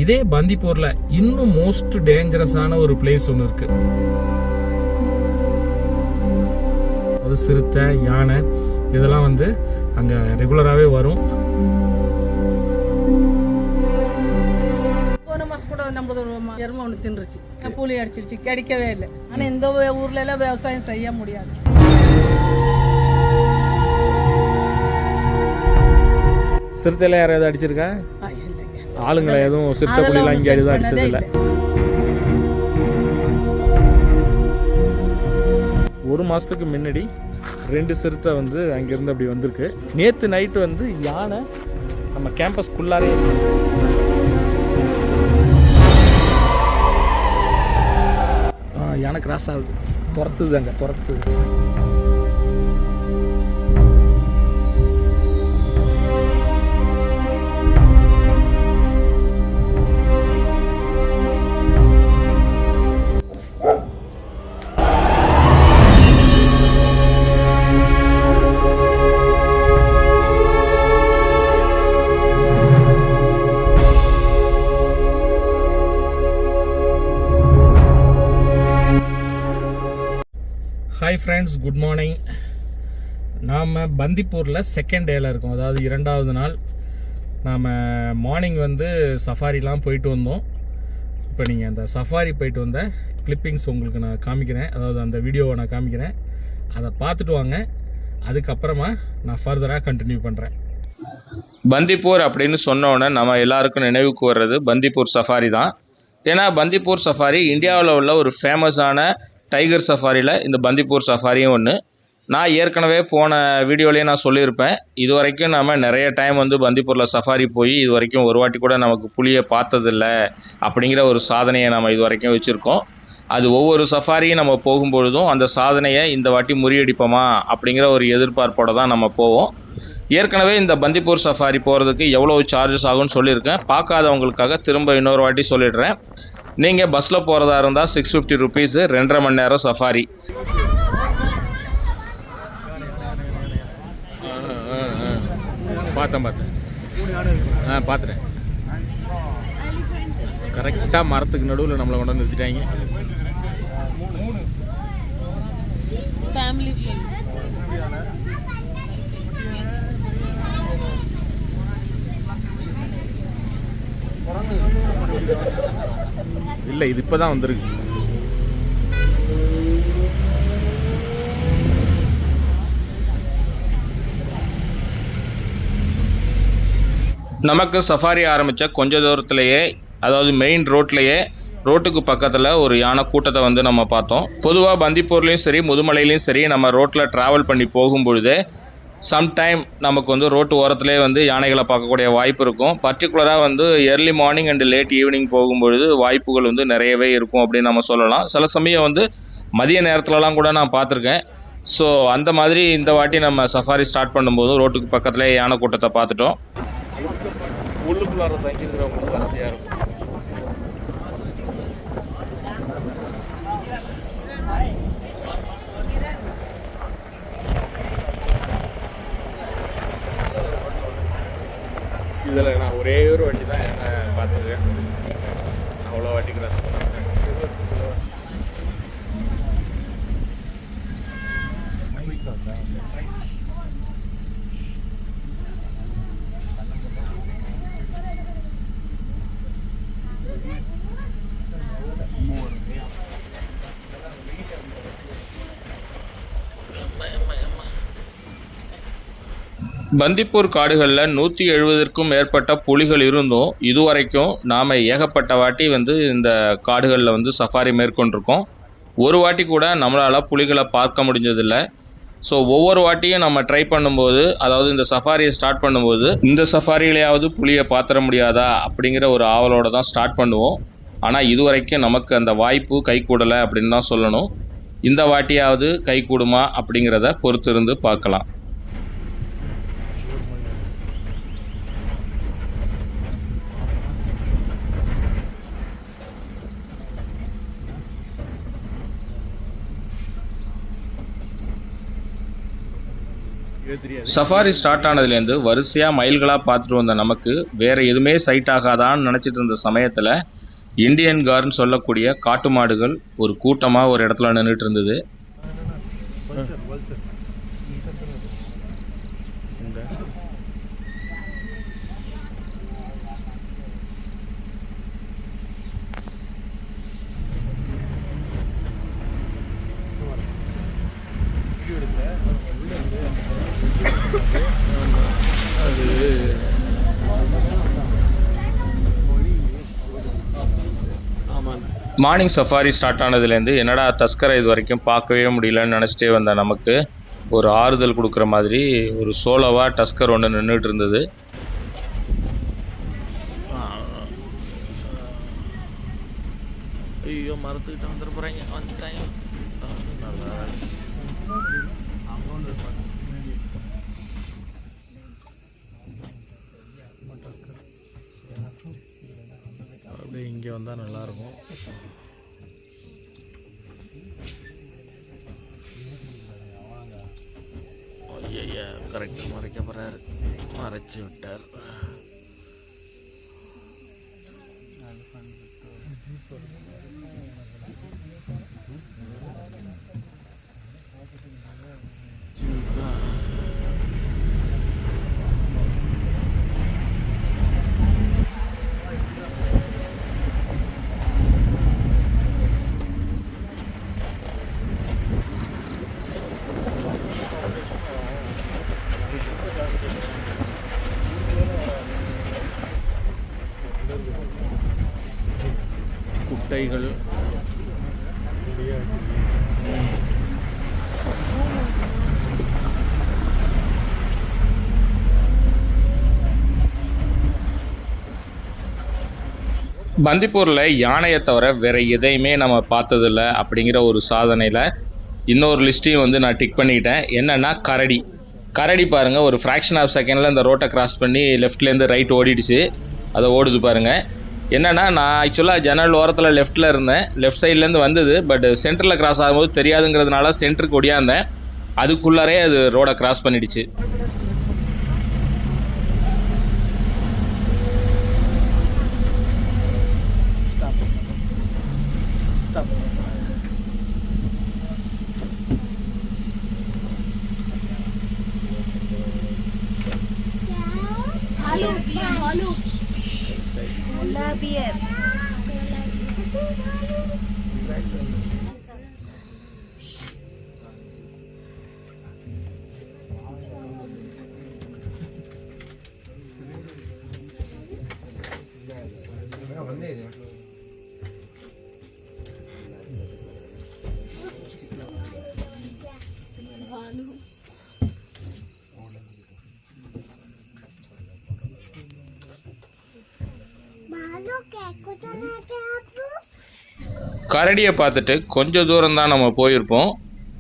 இதே பந்திப்பூர்ல இன்னும் மோஸ்ட் டேஞ்சரஸான ஒரு பிளேஸ் ஒன்று இருக்கு. அது சிறுத்தை, யானை இதெல்லாம் வந்து அங்க ரெகுலராகவே வரும். போன மாசம் கூட நம்மளது ஒரு எருமை ஒன்று தின்றுச்சு, கூலி அடிச்சிருச்சு, கிடைக்கவே இல்லை. ஆனால் இந்த ஊர்ல எல்லாம் விவசாயம் செய்ய முடியாது. சிறுத்தையில யாராவது அடிச்சிருக்கா? ஆளுங்களை எதுவும் சிறுத்தை புலிலாம் இங்கே எதுவும் அடிச்சது இல்லை. ஒரு மாசத்துக்கு முன்னாடி 2 சிறுத்தை வந்து அங்கிருந்து அப்படி வந்திருக்கு. நேற்று நைட்டு வந்து யானை நம்ம கேம்பஸ்குள்ளாரே யானை கிராஸ் ஆகுது, துரத்துது, அங்கே துரத்துது. Hi friends, good morning. நாம் பந்திப்பூரில் செகண்ட் டேயில் இருக்கோம், அதாவது 2வது நாள். நாம் மார்னிங் வந்து சஃபாரிலாம் போயிட்டு வந்தோம். இப்போ நீங்கள் அந்த சஃபாரி போயிட்டு வந்த கிளிப்பிங்ஸ் உங்களுக்கு நான் காமிக்கிறேன், அதாவது அந்த வீடியோவை நான் காமிக்கிறேன். அதை பார்த்துட்டு வாங்க, அதுக்கப்புறமா நான் ஃபர்தராக கண்டினியூ பண்ணுறேன். பந்திப்பூர் அப்படின்னு சொன்னோன்னே நம்ம எல்லாருக்கும் நினைவுக்கு வர்றது பந்திப்பூர் சஃபாரி தான். ஏன்னா பந்திப்பூர் சஃபாரி இந்தியாவில் உள்ள ஒரு ஃபேமஸான டைகர் சஃபாரியில் இந்த பந்திப்பூர் சஃபாரியும் ஒன்று. நான் ஏற்கனவே போன வீடியோலேயே நான் சொல்லியிருப்பேன், இது வரைக்கும் நம்ம நிறைய டைம் வந்து பந்திப்பூரில் சஃபாரி போய் இது வரைக்கும் ஒரு வாட்டி கூட நமக்கு புலியை பார்த்ததில்ல அப்படிங்கிற ஒரு சாதனையை நம்ம இது வரைக்கும் வச்சுருக்கோம். அது ஒவ்வொரு சஃபாரியும் நம்ம போகும்பொழுதும் அந்த சாதனையை இந்த வாட்டி முறியடிப்போமா அப்படிங்கிற ஒரு எதிர்பார்ப்போடு தான் நம்ம போவோம். ஏற்கனவே இந்த பந்திப்பூர் சஃபாரி போகிறதுக்கு எவ்வளோ சார்ஜஸ் ஆகும்னு சொல்லியிருக்கேன். பார்க்காதவங்களுக்காக திரும்ப இன்னொரு வாட்டி சொல்லிடுறேன். நீங்கள் பஸ்ஸில் போகிறதா இருந்தால் 650 ருபீஸு, 2.5 மணி நேரம் சஃபாரி. பார்த்துட்டேன். கரெக்டாக மரத்துக்கு நடுவில் நம்மளை கொண்டு வந்து நிறுத்திட்டாங்க. இல்லை, இது இப்போ தான் வந்திருக்கு. நமக்கு சஃபாரி ஆரம்பித்த கொஞ்ச தூரத்துலேயே, அதாவது மெயின் ரோட்டுக்கு பக்கத்தில் ஒரு யானை கூட்டத்தை வந்து நம்ம பார்த்தோம். பொதுவாக பந்திப்பூர்லேயும் சரி முதுமலையிலையும் சரி நம்ம ரோட்டில் ட்ராவல் பண்ணி போகும்பொழுது சம்டைம் நமக்கு வந்து ரோட்டு ஓரத்துலேயே வந்து யானைகளை பார்க்கக்கூடிய வாய்ப்பு இருக்கும். பர்டிகுலராக வந்து early morning and late evening போகும்பொழுது வாய்ப்புகள் வந்து நிறையவே இருக்கும் அப்படின்னு நம்ம சொல்லலாம். சில சமயம் வந்து மதிய நேரத்துலலாம் கூட நான் பார்த்துருக்கேன். ஸோ அந்த மாதிரி இந்த வாட்டி நம்ம சஃபாரி ஸ்டார்ட் பண்ணும்போது ரோட்டுக்கு பக்கத்துலேயே யானை கூட்டத்தை பார்த்துட்டோம். உள்ளுக்குள்ளார தங்கியிருக்கிறவங்களுக்கு வசதியாக இருக்கும். இதில் நான் ஒரே ஒரு வாட்டி தான் என்ன பார்த்துருக்கேன், அவ்வளோ வாட்டி கிராஸ் பண்ணுறேன். பந்திப்பூர் காடுகளில் 170க்கும் மேற்பட்ட புலிகள் இருந்தும் இதுவரைக்கும் நாம் ஏகப்பட்ட வாட்டி வந்து இந்த காடுகளில் வந்து சஃபாரி மேற்கொண்டிருக்கோம். ஒரு வாட்டி கூட நம்மளால் புலிகளை பார்க்க முடிஞ்சதில்லை. ஸோ ஒவ்வொரு வாட்டியும் நம்ம ட்ரை பண்ணும்போது, அதாவது இந்த சஃபாரியை ஸ்டார்ட் பண்ணும்போது இந்த சஃபாரியிலையாவது புலியை பார்த்துட முடியாதா அப்படிங்கிற ஒரு ஆவலோடு தான் ஸ்டார்ட் பண்ணுவோம். ஆனால் இதுவரைக்கும் நமக்கு அந்த வாய்ப்பு கை கூடலை அப்படின்னு தான் சொல்லணும். இந்த வாட்டியாவது கை கூடுமா அப்படிங்கிறத பொறுத்திருந்து பார்க்கலாம். சஃபாரி ஸ்டார்ட் ஆனதுலேருந்து வரிசையாக மைல்களாக பார்த்துட்டு வந்த நமக்கு வேறு எதுவுமே சைட் ஆகாதான்னு நினச்சிட்டு இருந்த சமயத்தில் இந்தியன் கார்னு சொல்லக்கூடிய காட்டு மாடுகள் ஒரு கூட்டமாக ஒரு இடத்துல நின்றுட்டு இருந்தது. மார்னிங் சஃபாரி ஸ்டார்ட் ஆனதுலேருந்து என்னடா தஸ்கரை இது வரைக்கும் பார்க்கவே முடியலன்னு நினச்சிட்டே வந்த நமக்கு ஒரு ஆறுதல் கொடுக்குற மாதிரி ஒரு சோலோவாக டஸ்கர் ஒன்று நின்றுட்டு இருந்தது. ஐயோ மரத்துக்கிட்ட வந்துட்டு போகிறாங்க, வந்துட்டாங்க. அப்படியே இங்கே வந்தால் நல்லாயிருக்கும். ஐயா கரெக்டாக மறைக்க போகிறாரு, மறைச்சி விட்டார். குட்டைகள், பந்திப்பூரில் யானையை தவிர வேறு எதையுமே நம்ம பார்த்ததில்ல அப்படிங்கிற ஒரு சாதனையில் இன்னொரு லிஸ்ட்டையும் வந்து நான் டிக் பண்ணிக்கிட்டேன். என்னென்னா கரடி பாருங்கள், ஒரு ஃப்ராக்ஷன் ஆஃப் செகண்டில் இந்த ரோட்டை கிராஸ் பண்ணி லெஃப்ட்லேருந்து ரைட் ஓடிடுச்சு. அதை ஓடுது பாருங்கள். என்னென்னா நான் ஆக்சுவலாக ஜன்னல் ஓரத்தில் லெஃப்ட்டில் இருந்தேன், லெஃப்ட் சைட்லேருந்து வந்தது. பட் சென்டரில் கிராஸ் ஆகும்போது தெரியாதுங்கிறதுனால சென்டருக்கு ஒடியாந்தேன். அதுக்குள்ளாரே அது ரோடை கிராஸ் பண்ணிடுச்சு. கரடியை பார்த்துட்டு கொஞ்சம் தூரம் தான் நம்ம போயிருப்போம்.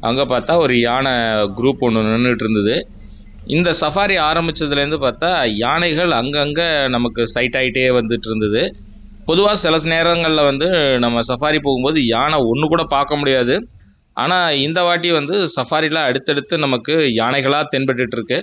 அங்கே பார்த்தா ஒரு யானை குரூப் ஒன்று நின்றுட்டு இருந்தது. இந்த சஃபாரி ஆரம்பித்ததுலேருந்து பார்த்தா யானைகள் அங்கங்கே நமக்கு சைட் ஆகிட்டே வந்துட்டு இருந்தது. பொதுவாக சில நேரங்களில் வந்து நம்ம சஃபாரி போகும்போது யானை ஒன்று கூட பார்க்க முடியாது. ஆனால் இந்த வாட்டி வந்து சஃபாரியில் அடுத்தடுத்து நமக்கு யானைகளாக தென்பட்டுட்டு இருக்கு.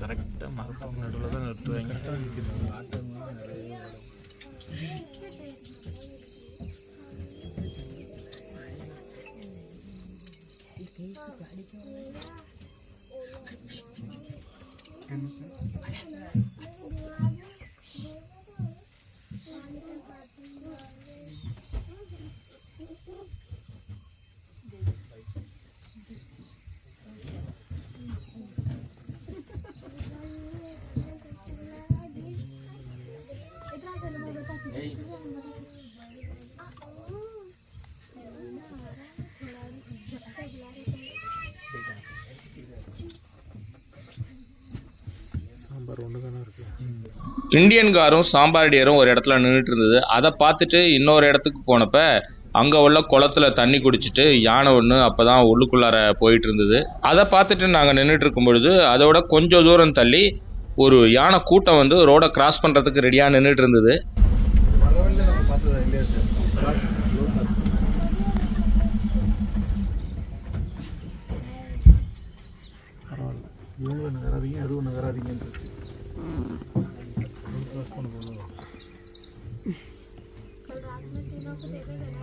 கரெக்டாக மரத்துக்கு நடுவில் தான் நிறுத்துவாங்க. இந்தியன் காரும் சாம்பார் டியரும் ஒரு இடத்துல நின்றுட்டு இருந்தது. அதை பார்த்துட்டு இன்னொரு இடத்துக்கு போனப்ப அங்கே உள்ள குளத்துல தண்ணி குடிச்சிட்டு யானை ஒன்று அப்போ தான் உள்ளுக்குள்ளார போயிட்டு இருந்தது. அதை பார்த்துட்டு நாங்கள் நின்றுட்டு இருக்கும் பொழுது அதோட கொஞ்சம் தூரம் தள்ளி ஒரு யானை கூட்டம் வந்து ரோடை கிராஸ் பண்ணுறதுக்கு ரெடியாக நின்றுட்டு இருந்தது.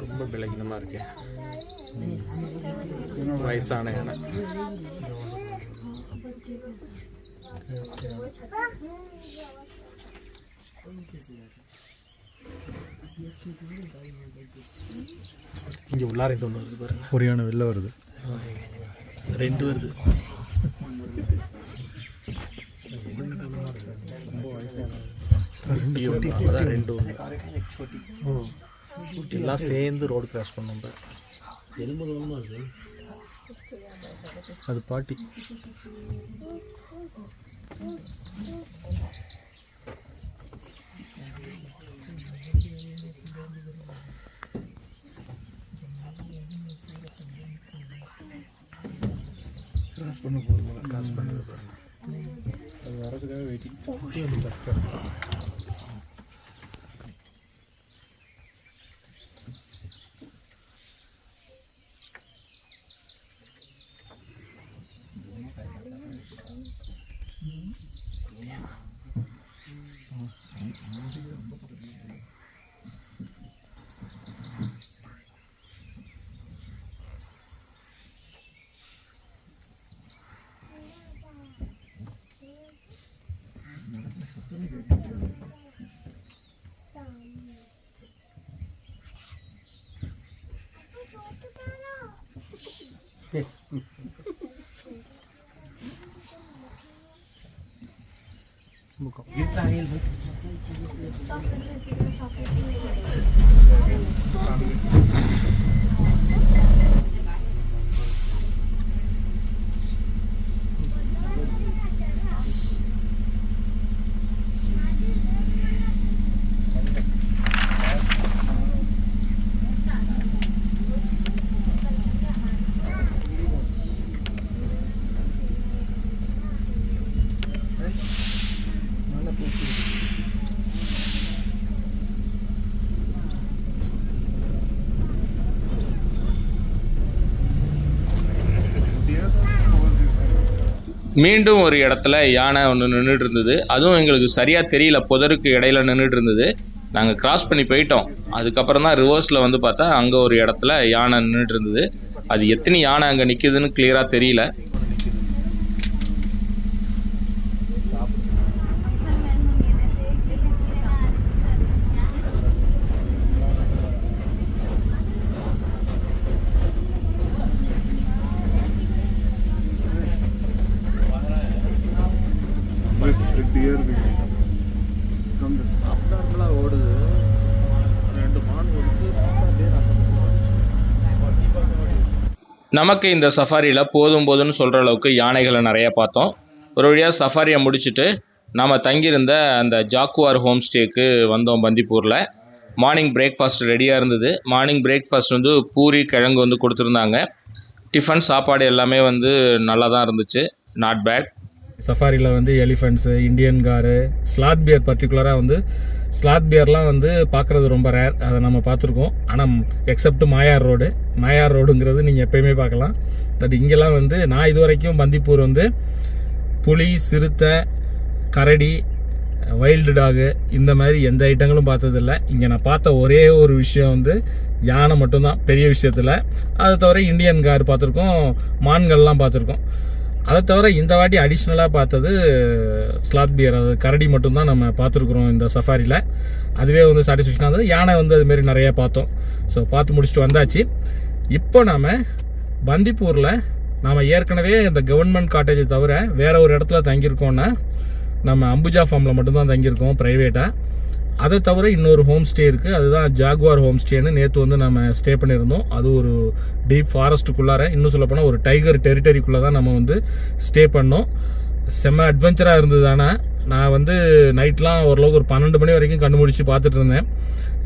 ரொம்ப விலகினமாக இருக்கு. வயசான யானை. இங்கே உள்ளார இந்த ஒன்று வருது பாருங்க. ஒரு யானை வெளில வருது. 2 வருது. அதான் 2 எல்லாம் சேர்ந்து ரோடு கிராஸ் பண்ணோம். அது பாட்டி. கிராஸ் பண்ணுறது பாருங்க. அது வரதுக்காக வெயிட்டிங். கிராஸ் பண்ணுறது. மீண்டும் ஒரு இடத்துல யானை ஒன்று நின்றுட்டு இருந்தது. அதுவும் எங்களுக்கு சரியாக தெரியல, புதருக்கு இடையில நின்றுட்டு இருந்தது. நாங்கள் கிராஸ் பண்ணி போயிட்டோம். அதுக்கப்புறம் தான் ரிவர்ஸில் வந்து பார்த்தா அங்கே ஒரு இடத்துல யானை நின்றுட்டு இருந்தது. அது எத்தனை யானை அங்கே நிற்கிதுன்னு கிளியராக தெரியல. ஓடுது 2 மான் ஓடுது. நமக்கு இந்த சஃபாரியில் போதும்னு சொல்கிற அளவுக்கு யானைகளை நிறைய பார்த்தோம். ஒரு வழியாக சஃபாரியை முடிச்சுட்டு நாம் தங்கியிருந்த அந்த ஜாக்குவார் ஹோம் ஸ்டேக்கு வந்தோம் பந்திப்பூரில். மார்னிங் பிரேக்ஃபாஸ்ட் ரெடியாக இருந்தது. மார்னிங் பிரேக்ஃபாஸ்ட் வந்து பூரி கிழங்கு வந்து கொடுத்துருந்தாங்க. டிஃபன் சாப்பாடு எல்லாமே வந்து நல்லா தான் இருந்துச்சு, நாட் பேட். சஃபாரியில் வந்து elephants, Indian gaur, sloth bear, பர்டிகுலராக வந்து ஸ்லாத் பியர்லாம் வந்து பார்க்குறது ரொம்ப ரேர். அதை நம்ம பார்த்துருக்கோம். ஆனால் எக்ஸப்ட் மாயார் ரோடுங்கிறது நீங்கள் எப்பயுமே பார்க்கலாம். பட் இங்கெல்லாம் வந்து நான் இது வரைக்கும் பந்திப்பூர் வந்து புலி, சிறுத்தை, கரடி, வைல்டு டாகு இந்த மாதிரி எந்த ஐட்டங்களும் பார்த்ததில்ல. இங்கே நான் பார்த்த ஒரே ஒரு விஷயம் வந்து யானை மட்டும்தான் பெரிய விஷயத்தில். அதை தவிர இந்தியன் கார் பார்த்துருக்கோம், மான்கள்லாம் பார்த்துருக்கோம். அதை தவிர இந்த வாட்டி அடிஷ்னலாக பார்த்தது ஸ்லாத் பியர், அது கரடி மட்டும்தான் நம்ம பார்த்துருக்குறோம் இந்த சஃபாரியில். அதுவே வந்து சாட்டிஸ்ஃபேக்ஷனாக இருந்தது. யானை வந்து அதுமாரி நிறையா பார்த்தோம். ஸோ பார்த்து முடிச்சுட்டு வந்தாச்சு. இப்போ நாம் பந்திப்பூரில் நாம் ஏற்கனவே இந்த கவர்மெண்ட் காட்டேஜை தவிர வேற ஒரு இடத்துல தங்கியிருக்கோன்னா நம்ம அம்புஜா ஃபார்மில் மட்டும்தான் தங்கியிருக்கோம் ப்ரைவேட்டாக. அதை தவிர இன்னொரு ஹோம் ஸ்டே இருக்குது, அதுதான் ஜாகுவார் ஹோம் ஸ்டேன்னு நேற்று வந்து நம்ம ஸ்டே பண்ணியிருந்தோம். அது ஒரு டீப் ஃபாரஸ்ட்டுக்குள்ளார, இன்னும் சொல்ல போனால் ஒரு டைகர் டெரிட்டரிக்குள்ளே தான் நம்ம வந்து ஸ்டே பண்ணோம். செம்ம அட்வென்ச்சராக இருந்தது. ஆனால் நான் வந்து நைட்லாம் ஓரளவுக்கு ஒரு 12 மணி வரைக்கும் கண்ணு முடிச்சு பார்த்துட்டு இருந்தேன்,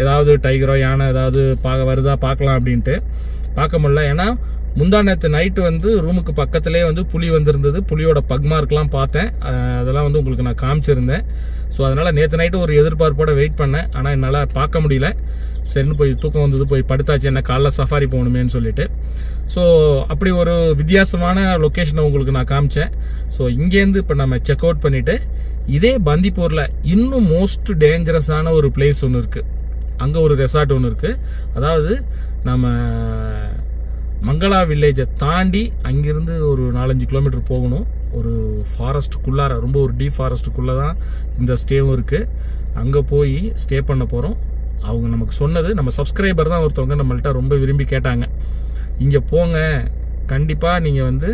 ஏதாவது டைகரோ யானை ஏதாவது வருதா பார்க்கலாம் அப்படின்ட்டு. பார்க்க முடியல. ஏன்னா முந்தா நேற்று நைட்டு வந்து ரூமுக்கு பக்கத்துலேயே வந்து புலி வந்திருந்தது. புலியோட பக்மார்க்லாம் பார்த்தேன். அதெல்லாம் வந்து உங்களுக்கு நான் காமிச்சிருந்தேன். ஸோ அதனால் நேற்று நைட்டு ஒரு எதிர்பார்ப்போட வெயிட் பண்ணேன். ஆனால் என்னால் பார்க்க முடியல. சரின்னு போய் தூக்கம் வந்தது, போய் படுத்தாச்சு, என்ன காலைல சஃபாரி போகணுமேன்னு சொல்லிட்டு. ஸோ அப்படி ஒரு வித்தியாசமான லொக்கேஷனை உங்களுக்கு நான் காமிச்சேன். ஸோ இங்கேருந்து இப்போ நம்ம செக் அவுட் பண்ணிவிட்டு இதே பந்திப்பூரில் இன்னும் மோஸ்ட் டேஞ்சரஸான ஒரு பிளேஸ் ஒன்று இருக்குது. அங்கே ஒரு ரெசார்ட் ஒன்று இருக்குது. அதாவது நம்ம மங்களா வில்லேஜை தாண்டி அங்கிருந்து ஒரு 4-5 கிலோமீட்டர் போகணும். ஒரு ஃபாரஸ்ட்டுக்குள்ளார, ரொம்ப ஒரு டீப் ஃபாரஸ்ட்டுக்குள்ளே தான் இந்த ஸ்டேவும் இருக்குது. அங்கே போய் ஸ்டே பண்ண போகிறோம். அவங்க நமக்கு சொன்னது, நம்ம சப்ஸ்கிரைபர் தான் ஒருத்தவங்க நம்மள்ட்ட ரொம்ப விரும்பி கேட்டாங்க, இங்கே போங்க கண்டிப்பாக நீங்கள் வந்து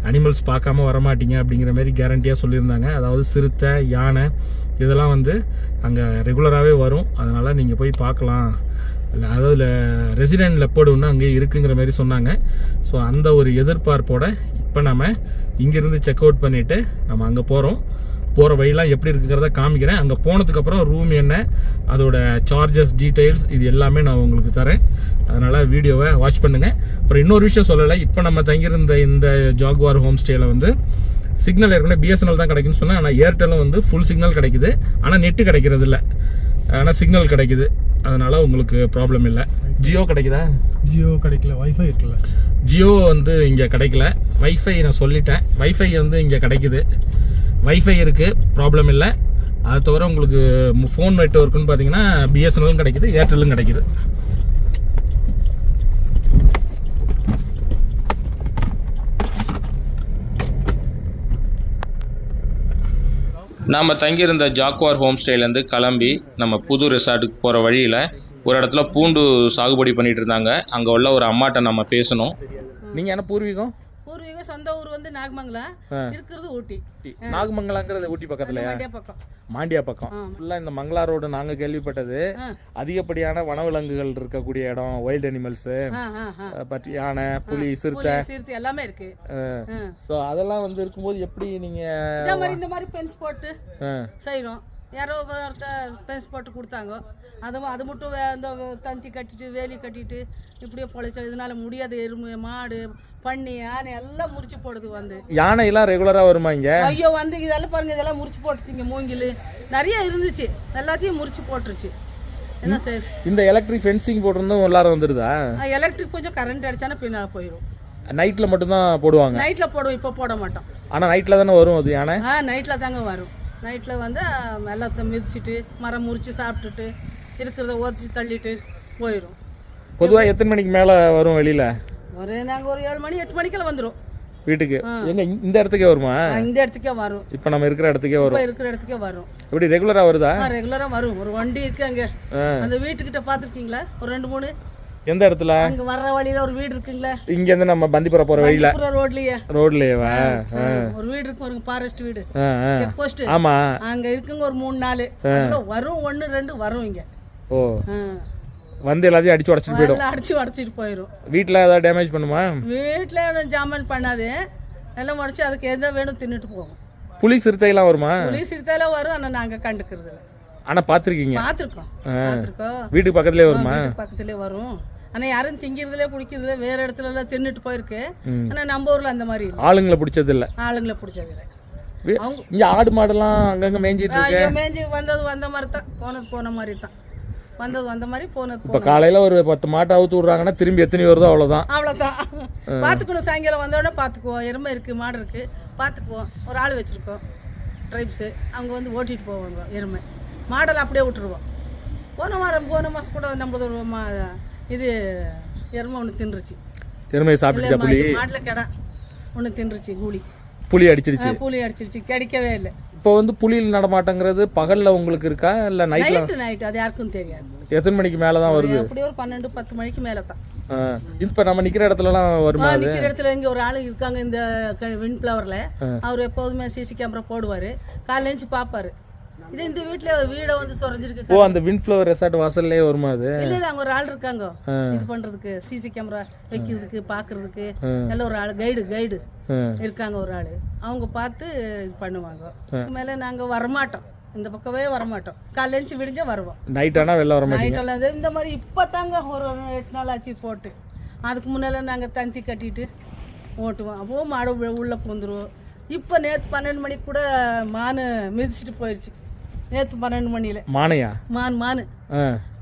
அனிமல்ஸ் பார்க்காம வரமாட்டீங்க அப்படிங்கிற மாதிரி கேரண்டியாக சொல்லியிருந்தாங்க. அதாவது சிறுத்தை, யானை இதெல்லாம் வந்து அங்கே ரெகுலராகவே வரும், அதனால் நீங்கள் போய் பார்க்கலாம். அதாவது ரெசிடென்ட் லெப்பர்டு ஒன்று அங்கே இருக்குங்கிற மாதிரி சொன்னாங்க. ஸோ அந்த ஒரு எதிர்பார்ப்போட இப்போ நம்ம இங்கேருந்து செக் அவுட் பண்ணிவிட்டு நம்ம அங்கே போகிறோம். போகிற வழியெல்லாம் எப்படி இருக்குங்கிறத காமிக்கிறேன். அங்கே போனதுக்கப்புறம் ரூம் என்ன, அதோட சார்ஜஸ் டீட்டெயில்ஸ் இது எல்லாமே நான் உங்களுக்கு தரேன். அதனால் வீடியோவை வாட்ச் பண்ணுங்கள். அப்புறம் இன்னொரு விஷயம் சொல்லலை, இப்போ நம்ம தங்கியிருந்த இந்த ஜாகுவார் ஹோம் ஸ்டேயில் வந்து சிக்னல் ஏற்கனவே பிஎஸ்என்எல் தான் கிடைக்குன்னு சொன்னேன். ஆனால் ஏர்டெல்லும் வந்து ஃபுல் சிக்னல் கிடைக்குது, ஆனால் நெட்டு கிடைக்கிறது இல்லை, ஆனால் சிக்னல் கிடைக்குது. அதனால உங்களுக்கு ப்ராப்ளம் இல்லை. ஜியோ கிடைக்குதா? ஜியோ கிடைக்கல, வைஃபை இருக்குல்ல. ஜியோ வந்து இங்கே கிடைக்கல. வைஃபை நான் சொல்லிட்டேன், வைஃபை வந்து இங்கே கிடைக்குது, வைஃபை இருக்குது, ப்ராப்ளம் இல்லை. அது தவிர உங்களுக்கு ஃபோன் நெட்வொர்க்குன்னு பார்த்தீங்கன்னா பிஎஸ்என்எல்லும் கிடைக்குது, ஏர்டெல்லும் கிடைக்குது. நாம் தங்கியிருந்த ஜாக்குவார் ஹோம் ஸ்டேலேருந்து கிளம்பி நம்ம புது ரெசார்ட்டுக்கு போகிற வழியில் ஒரு இடத்துல பூண்டு சாகுபடி பண்ணிட்டு இருந்தாங்க. அங்கே உள்ள ஒரு அம்மாட்ட நம்ம பேசணும். நீங்கள் என்ன பூர்வீகம்? பூர்வீகம் சொந்த ஊர் வந்து நாகமங்கலம், இருக்கிறது ஊட்டி. நாகமங்கலங்கிறது ஊட்டி பக்கத்துலயா? மாண்டியா பக்கம். மாண்டியா பக்கம். ஃபுல்லாக இந்த மங்களா ரோடு நாங்கள் கேள்விப்பட்டது அதிகப்படியான வனவிலங்குகள் இருக்கக்கூடிய இடம், வைல்ட் அனிமல்ஸு, பட் யானை, புலி, சிறுத்தை எல்லாமே இருக்கு. ஸோ அதெல்லாம் வந்து இருக்கும்போது எப்படி நீங்கள் இந்த மாதிரி பென்ஸ் போட்டு செய்கிறோம். யாரோ ஒருத்தர் பென்ஸ் போட்டு கொடுத்தாங்க. அது மட்டும் இந்த தந்தி கட்டிட்டு வேலி கட்டிட்டு இப்படியே பொழைச்சோம். இதனால முடியாது. எருமை, மாடு, பன்னி, யானை எல்லாம் முறிச்சு போடுது. வந்து யானையெல்லாம் ரெகுலராக வருமா இங்கே? ஐயோ வந்து இதெல்லாம் பாருங்க, இதெல்லாம் முறிச்சு போட்டுச்சிங்க. மூங்கில் நிறைய இருந்துச்சு, எல்லாத்தையும் முறிச்சு போட்டுருச்சு. என்ன சார், இந்த எலக்ட்ரிக் ஃபென்சிங் போட்டிருந்தோம் எல்லாரும் வந்துடுதா? எலக்ட்ரிக் கொஞ்சம் கரண்ட் அடிச்சானா பின்னால் போயிடும். நைட்டில் மட்டும்தான் போடுவாங்க? நைட்டில் போடுவோம், இப்போ போட மாட்டோம். ஆனால் நைட்டில் தானே வரும் அது யானை? நைட்டில் தாங்க வரும். நைட்டில் வந்து எல்லாத்தையும் மிதிச்சுட்டு மரம் முறிச்சு சாப்பிட்டுட்டு இருக்கிறத உதச்சி தள்ளிட்டு போயிடும். பொதுவாக எத்தனை மணிக்கு மேலே வரும் வெளியில்? நாங்கள் ஒரு 7 மணி 8 மணிக்கெல்லாம் வந்துடும் வீட்டுக்கு. எங்க இந்த இடத்துக்கே வருமா? இந்த இடத்துக்கே வரும். இப்போ நம்ம இருக்கிற இடத்துக்கே வரும். இருக்கிற இடத்துக்கே வரும். எப்படி ரெகுலராக வருதா? ரெகுலராக வரும். ஒரு வண்டி இருக்கு அங்கே, அந்த வீட்டுக்கிட்ட பார்த்துருக்கீங்களா? ஒரு 2-3. எந்த இடத்துல? அங்க வர்ற வழியில ஒரு வீடு இருக்குங்களா? இங்க இருந்து நம்ம பந்திபுரம் போற வழியில ரோட்லயேவா ஒரு வீடு இருக்கு பாருங்க, ஃபாரஸ்ட் வீடு, செக் போஸ்ட். ஆமா, அங்க இருக்குங்க ஒரு 3-4 வரும். 1-2 வரும் இங்க. ஓ, வந்து எல்லாத்தையும் அடிச்சு உடைச்சிட்டு போயிடும். அடிச்சு உடைச்சிட்டு போயிடும். வீட்டுல ஏதாவது டேமேஜ் பண்ணுமா? வீட்டுல ஜாமான் பண்ணாது, எல்லாம் உடைச்சு அதுக்கு எந்த வேணும் தின்னுட்டு போகும். புலி சிறுத்தை எல்லாம் வருமா? புலி சிறுத்தை எல்லாம் வரும், ஆனா நாங்க கண்டுக்கிறது இல்லை. ஆனா பாத்துருக்கீங்க? பாத்துருக்கோம். வீட்டுக்கு பக்கத்துலயே வருமா? பக்கத்துலயே வரும். ஆனா யாரும் திங்கிறதுல பிடிக்கிறதுல வேற இடத்துல எல்லாம் தின்னுட்டு போயிருக்கு. ஆனா நம்ம ஊர்ல அந்த மாதிரி ஆளுங்களை பிடிச்சது இல்ல. ஆளுங்களை பிடிச்சது இல்ல. இங்க ஆடு மாடெல்லாம் அங்கங்க மேய்ஞ்சிட்டு இருக்கு. மேய்ஞ்சி வந்த மாதிரி தான், போன மாதிரி தான். வந்த மாதிரி போனது. இப்ப காலையில ஒரு 10 மாட்டை அவுத்து விடுறாங்கன்னா திரும்பி எத்தனை வருதோ அவ்வளவுதான். பாத்துக்கணும். சாயங்காலம் வந்தோடனே பாத்துக்குவோம். எருமை இருக்கு, மாடு இருக்கு, பாத்துக்குவோம். ஒரு ஆள் வச்சிருக்கோம், ட்ரைப்ஸ். அவங்க வந்து ஓட்டிட்டு போவாங்க எருமை. மாடெல்லாம் அப்படியே விட்டுருவோம். போன மாதம் கூட நம்ம இது எருமை ஒன்று தின்றுச்சு. எருமையை சாப்பிட்டுச்சா புலி? மாட்டில் கிடா ஒன்று தின்றுச்சு. புலி அடிச்சிருச்சு. புலி அடிச்சிருச்சு, கிடைக்கவே இல்லை. இப்போ வந்து புலியில் நடமாட்டங்கிறது பகல்ல உங்களுக்கு இருக்கா இல்ல நைட்? அது யாருக்கும் தெரியாது. எத்தனை மணிக்கு மேல தான் வருது? அப்படி ஒரு 12-10 மணிக்கு மேல தான். இப்ப நம்ம நிக்கிற இடத்துலலாம் வருமா? நிக்கிற இடத்துல இங்க ஒரு ஆளு இருக்காங்க இந்த வின் ஃப்ளவர்ல. அவர் எப்போதுமே சிசி கேமரா போடுவாரு. காலையில எழுந்து பாப்பாரு. இது இந்த வீடை வந்து சொரஞ்சிருக்கு. ஓ அந்த விண்ட்ஃப்ளவர் ரெசார்ட் வாசல்லே வருமா அது? இல்ல அங்க ஒரு ஆள் இருக்காங்க இது பண்றதுக்கு, சிசி கேமரா வைக்கிறதுக்கு பாக்குறதுக்கு எல்லாம் ஒரு ஆள் கைடு இருக்காங்க ஒரு ஆளு. அவங்க பார்த்து இது பண்ணுவாங்க. மேல நாங்க வரமாட்டோம், இந்த பக்கமே வரமாட்டோம். காலையில விடிஞ்சா வருவோம், நைட் ஆனா வெளில வர மாட்டீங்க? நைட்டெல்லாம் இந்த மாதிரி இப்போதாங்க ஒரு 8 நாள் ஆச்சு போட்டு. அதுக்கு முன்னால நாங்கள் தந்தி கட்டிட்டு ஓட்டுவோம். அப்போ மாடு உள்ளே பூந்துருவோம். இப்போ நேற்று 12 மணிக்கு கூட மானு மிதிச்சுட்டு போயிடுச்சு. நேற்று 12 மணியில் மானையா? மானு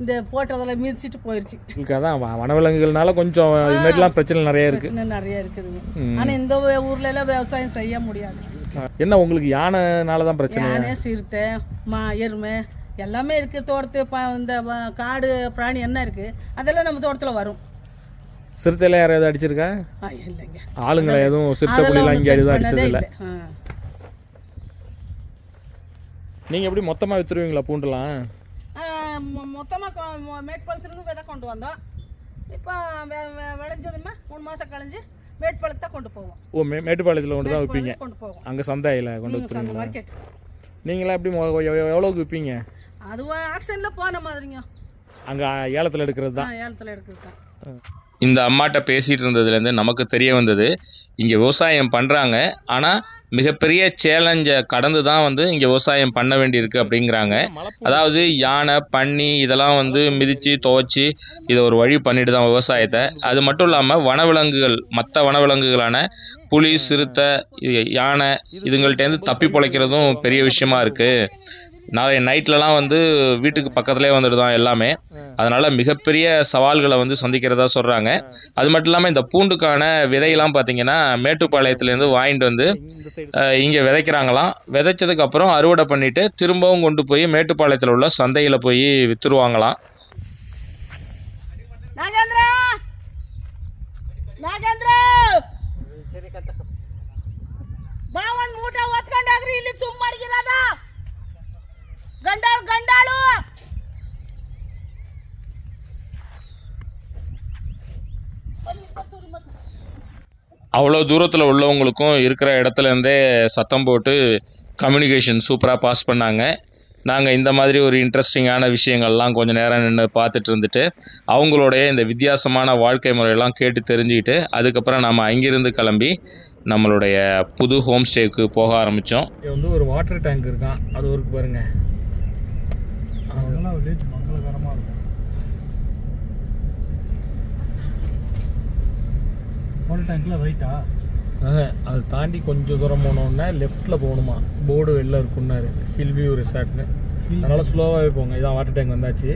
இந்த போட்டதெல்லாம் மிதிச்சுட்டு போயிடுச்சு. அதான் வனவிலங்குகள்னால கொஞ்சம் இது மாதிரிலாம் பிரச்சனை நிறைய இருக்கு. நிறைய இருக்குதுங்க. ஆனால் இந்த ஊர்ல எல்லாம் விவசாயம் செய்ய முடியாது. என்ன உங்களுக்கு யானைனால தான் பிரச்சனை? யானை, சிறுத்தை, எருமை எல்லாமே இருக்கு தோட்டத்து. இந்த காடு பிராணி என்ன இருக்கு அதெல்லாம் நம்ம தோட்டத்தில் வரும். சிறுத்தையில யாராவது அடிச்சிருக்கா? இல்லைங்க, ஆளுங்களை எதுவும் சிறுத்தை புலிலாம் இங்கே எதுவும் அடிச்சது இல்லை. நீங்கள் எப்படி மொத்தமாக விற்றுருவீங்களா பூண்டுலாம்? மொத்தமாக மேட்பாளத்துலேருந்து விதை கொண்டு வந்தோம். இப்போ விளைஞ்சதுமே 3 மாதம் கழிஞ்சு மேட்பாளத்தை கொண்டு போவோம். ஓ மேட்டுப்பாளையத்தில் கொண்டு தான் விற்பீங்க? கொண்டு போவோம். அங்கே சந்தையில் கொண்டு விற்றுருவீங்களா? மார்க்கெட். நீங்களாம் எப்படி எவ்வளோக்கு விற்பீங்க? அதுவும் ஆக்ஷனில் போன மாதிரிங்க. அங்கே ஏலத்தில் எடுக்கிறது தான்? ஏலத்தில் எடுக்கிறது தான். இந்த அம்மாட்ட பேசிகிட்டு இருந்ததுலேருந்து நமக்கு தெரிய வந்தது, இங்கே விவசாயம் பண்ணுறாங்க, ஆனால் மிகப்பெரிய சேலஞ்சை கடந்து தான் வந்து இங்கே விவசாயம் பண்ண வேண்டியிருக்கு அப்படிங்கிறாங்க. அதாவது யானை, பன்னி இதெல்லாம் வந்து மிதித்து துவைச்சி இதை ஒரு வழி பண்ணிட்டு தான் விவசாயத்தை. அது மட்டும் இல்லாமல் வனவிலங்குகள், மற்ற வனவிலங்குகளான புலி, சிறுத்தை, யானை இதுங்கள்ட்டேருந்து தப்பி பிழைக்கிறதும் பெரிய விஷயமா இருக்குது. நாளை நைட்லலாம் வந்து வீட்டுக்கு பக்கத்துலேயே வந்துட்டு தான் எல்லாமே. அதனால் மிகப்பெரிய சவால்களை வந்து சந்திக்கிறதா சொல்கிறாங்க. அது மட்டும் இல்லாமல் இந்த பூண்டுக்கான விதையெல்லாம் பார்த்தீங்கன்னா மேட்டுப்பாளையத்துலேருந்து வாங்கிட்டு வந்து இங்கே விதைக்கிறாங்களாம். விதைச்சதுக்கப்புறம் அறுவடை பண்ணிவிட்டு திரும்பவும் கொண்டு போய் மேட்டுப்பாளையத்தில் உள்ள சந்தையில் போய் விற்றுருவாங்களாம். ಗಂಡಾಳು அவ்வளோ தூரத்தில் உள்ளவங்களுக்கும் இருக்கிற இடத்துலேருந்தே சத்தம் போட்டு கம்யூனிகேஷன் சூப்பராக பாஸ் பண்ணாங்க. நாங்கள் இந்த மாதிரி ஒரு இன்ட்ரெஸ்டிங்கான விஷயங்கள்லாம் கொஞ்சம் நேரம் நின்று பார்த்துட்டு இருந்துட்டு அவங்களுடைய இந்த வித்தியாசமான வாழ்க்கை முறையெல்லாம் கேட்டு தெரிஞ்சுக்கிட்டு அதுக்கப்புறம் நம்ம அங்கிருந்து கிளம்பி நம்மளுடைய புது ஹோம் ஸ்டேக்கு போக ஆரம்பித்தோம். இது வந்து ஒரு வாட்டர் டேங்க் இருக்கான், அது ஒரு பாருங்க. அதெல்லாம் வில்லேஜ் மங்களகரமாக இருக்கும். வாட்டர் டேங்க்கில் ரைட்டா? அது தாண்டி கொஞ்சம் தூரம் போனோடனே லெஃப்ட்டில் போகணுமா, போர்டு வெளில இருக்குன்னாரு, ஹில் வியூ ரிசார்ட்னு. அதனால் ஸ்லோவாகவே போங்க. இதான் வாட்டர் டேங்க் வந்தாச்சு,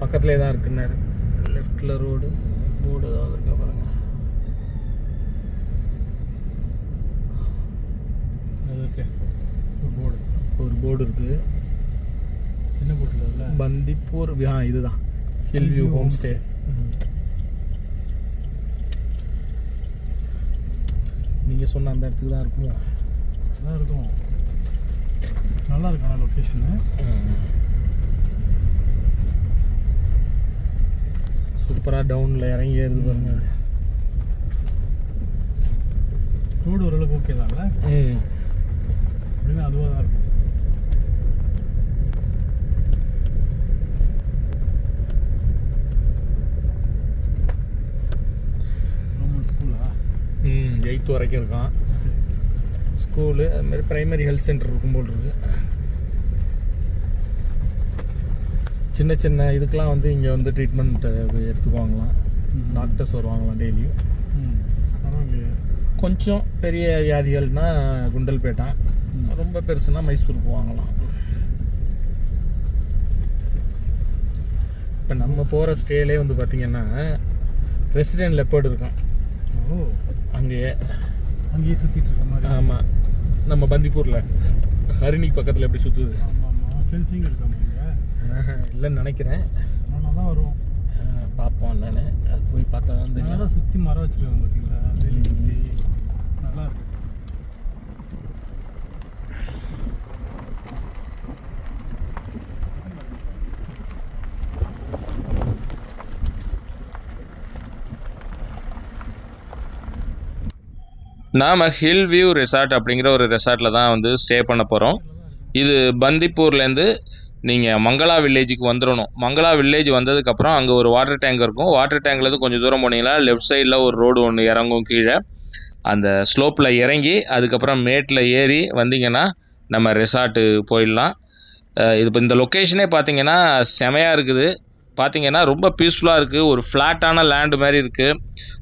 பக்கத்துலேயே தான் இருக்குன்னாரு. லெஃப்ட்டில் போர்டு ஏதாவது இருக்கா பாருங்க. ஒரு போர்டு இருக்குது. என்ன போட்டு? பந்திப்பூர் இதுதான் ஹில் வியூ ஹோம் ஸ்டே. நீங்கள் சொன்ன அந்த இடத்துக்கு தான் இருக்குமோ? அதான் இருக்கும். நல்லா இருக்கான லொக்கேஷனு. சூப்பராக டவுனில் இறங்கி ஏறுது பாருங்க. ரோடு ஓரளவுக்கு ஓகே தான்ல? அப்படின்னு அதுவாக தான் இருக்கும். ஸ்கூலா? 8th வரைக்கும் இருக்கான் ஸ்கூலு. அதுமாதிரி ப்ரைமரி ஹெல்த் சென்டர் இருக்கும் போல் இருக்கு. சின்ன சின்ன இதுக்கெலாம் வந்து இங்கே வந்து ட்ரீட்மெண்ட் எடுத்துக்குவாங்களாம், டாக்டர்ஸ் வருவாங்களாம் டெய்லி. கொஞ்சம் பெரிய வியாதிகள்னால் குண்டல்பேட்டா, ரொம்ப பெருசுனா மைசூர் போவாங்களாம். இப்போ நம்ம போகிற ஸ்டேலே வந்து பார்த்திங்கன்னா ரெசிடென்ட் லெப்பர்டு இருக்கான். அங்கேயே சுற்றிட்டு இருக்க மாதிரி. ஆமாம், நம்ம பந்திப்பூரில் ஹரிணிக்கு பக்கத்தில் எப்படி சுற்றுது. ஃபென்சிங் இருக்காங்க இல்லைன்னு நினைக்கிறேன். நல்லா தான் வரும், பார்ப்போம் என்னன்னு. அது போய் பார்த்தா தான் தெரியும். நல்லா சுற்றி மரம் வச்சுருக்காங்க பார்த்தீங்களா, வேலி சுற்றி நல்லா இருக்கு. நாம் ஹில் வியூ ரெசார்ட் அப்படிங்கிற ஒரு ரெசார்ட்டில் தான் வந்து ஸ்டே பண்ண போகிறோம். இது பந்திப்பூர்லேருந்து நீங்கள் மங்களா வில்லேஜுக்கு வந்துடணும். மங்களா வில்லேஜ் வந்ததுக்கப்புறம் அங்கே ஒரு வாட்டர் டேங்க் இருக்கும். வாட்டர் டேங்க்லேருந்து கொஞ்சம் தூரம் போனீங்கன்னா லெஃப்ட் சைடில் ஒரு ரோடு ஒன்று இறங்கும் கீழே. அந்த ஸ்லோப்பில் இறங்கி அதுக்கப்புறம் மேட்டில் ஏறி வந்தீங்கன்னா நம்ம ரெசார்ட்டு போயிடலாம். இது இப்போ இந்த லொக்கேஷனே பார்த்தீங்கன்னா செமையாக இருக்குது. பார்த்தீங்கன்னா ரொம்ப பீஸ்ஃபுல்லாக இருக்குது. ஒரு ஃப்ளாட்டான லேண்டு மாதிரி இருக்குது.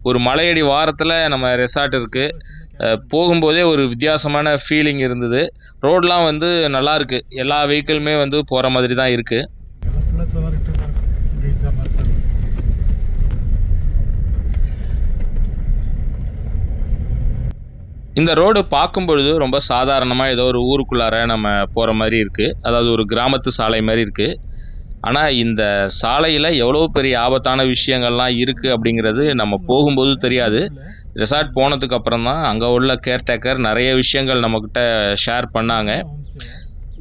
ஒரு மலையடி வாரத்தில் நம்ம ரெசார்ட் இருக்குது. போகும்போதே ஒரு வித்தியாசமான ஃபீலிங் இருந்தது. ரோடெலாம் வந்து நல்லா இருக்குது. எல்லா வெஹிக்கிளுமே வந்து போகிற மாதிரி தான் இருக்குது. எல்லாம் ஃபுல்லாக சவாரிட்டு கைஸாக மாட்டாங்க. இந்த ரோடு பார்க்கும் பொழுது ரொம்ப சாதாரணமாக ஏதோ ஒரு ஊருக்குள்ளார நம்ம போகிற மாதிரி இருக்குது. அதாவது ஒரு கிராமத்து சாலை மாதிரி இருக்குது. ஆனால் இந்த சாலையில் எவ்வளோ பெரிய ஆபத்தான விஷயங்கள்லாம் இருக்குது அப்படிங்கிறது நம்ம போகும்போது தெரியாது. ரெசார்ட் போனதுக்கு அப்புறம் தான் அங்கே உள்ள கேர்டேக்கர் நிறைய விஷயங்கள் நம்மக்கிட்ட ஷேர் பண்ணாங்க.